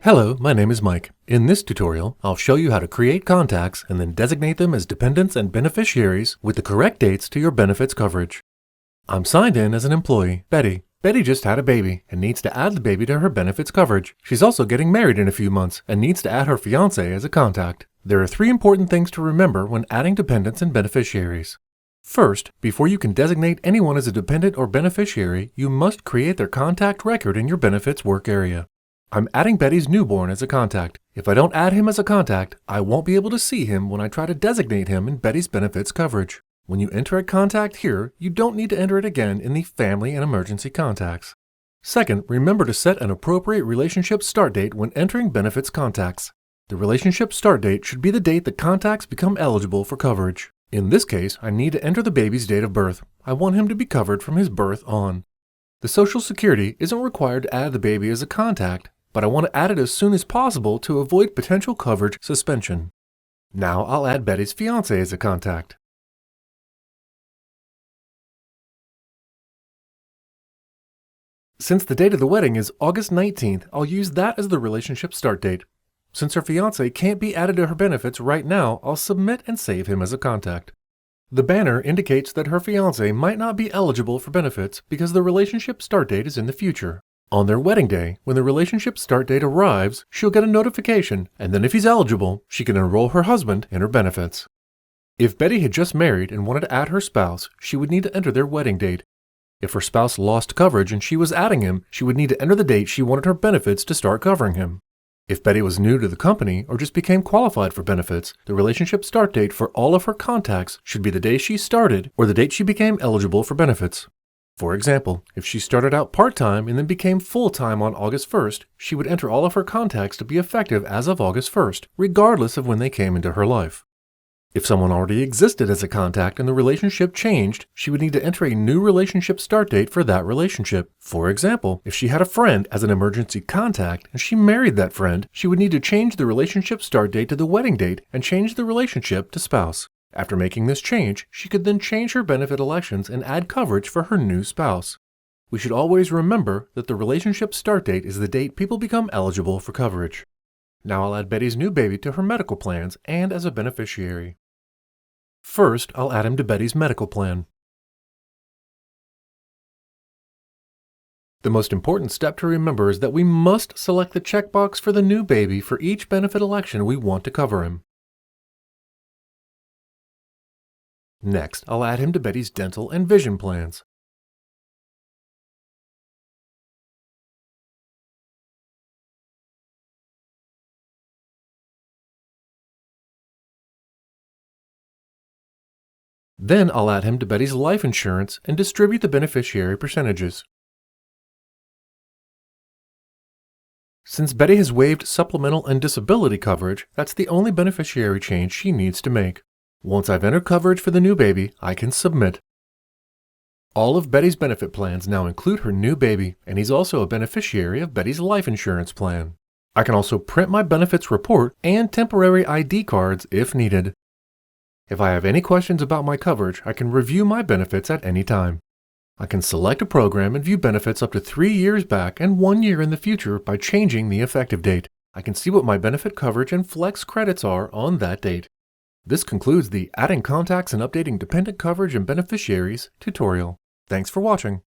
Hello, my name is Mike. In this tutorial, I'll show you how to create contacts and then designate them as dependents and beneficiaries with the correct dates to your benefits coverage. I'm signed in as an employee, Betty. Betty just had a baby and needs to add the baby to her benefits coverage. She's also getting married in a few months and needs to add her fiancé as a contact. There are 3 important things to remember when adding dependents and beneficiaries. First, before you can designate anyone as a dependent or beneficiary, you must create their contact record in your benefits work area. I'm adding Betty's newborn as a contact. If I don't add him as a contact, I won't be able to see him when I try to designate him in Betty's benefits coverage. When you enter a contact here, you don't need to enter it again in the family and emergency contacts. Second, remember to set an appropriate relationship start date when entering benefits contacts. The relationship start date should be the date the contacts become eligible for coverage. In this case, I need to enter the baby's date of birth. I want him to be covered from his birth on. The Social Security isn't required to add the baby as a contact, but I want to add it as soon as possible to avoid potential coverage suspension. Now I'll add Betty's fiancé as a contact. Since the date of the wedding is August 19th, I'll use that as the relationship start date. Since her fiancé can't be added to her benefits right now, I'll submit and save him as a contact. The banner indicates that her fiancé might not be eligible for benefits because the relationship start date is in the future. On their wedding day, when the relationship start date arrives, she'll get a notification, and then if he's eligible, she can enroll her husband in her benefits. If Betty had just married and wanted to add her spouse, she would need to enter their wedding date. If her spouse lost coverage and she was adding him, she would need to enter the date she wanted her benefits to start covering him. If Betty was new to the company or just became qualified for benefits, the relationship start date for all of her contacts should be the day she started or the date she became eligible for benefits. For example, if she started out part-time and then became full-time on August 1st, she would enter all of her contacts to be effective as of August 1st, regardless of when they came into her life. If someone already existed as a contact and the relationship changed, she would need to enter a new relationship start date for that relationship. For example, if she had a friend as an emergency contact and she married that friend, she would need to change the relationship start date to the wedding date and change the relationship to spouse. After making this change, she could then change her benefit elections and add coverage for her new spouse. We should always remember that the relationship start date is the date people become eligible for coverage. Now I'll add Betty's new baby to her medical plans and as a beneficiary. First, I'll add him to Betty's medical plan. The most important step to remember is that we must select the checkbox for the new baby for each benefit election we want to cover him. Next, I'll add him to Betty's dental and vision plans. Then I'll add him to Betty's life insurance and distribute the beneficiary percentages. Since Betty has waived supplemental and disability coverage, that's the only beneficiary change she needs to make. Once I've entered coverage for the new baby, I can submit. All of Betty's benefit plans now include her new baby, and he's also a beneficiary of Betty's life insurance plan. I can also print my benefits report and temporary ID cards if needed. If I have any questions about my coverage, I can review my benefits at any time. I can select a program and view benefits up to 3 years back and 1 year in the future by changing the effective date. I can see what my benefit coverage and flex credits are on that date. This concludes the Adding Contacts and Updating Dependent Coverage and Beneficiaries tutorial. Thanks for watching.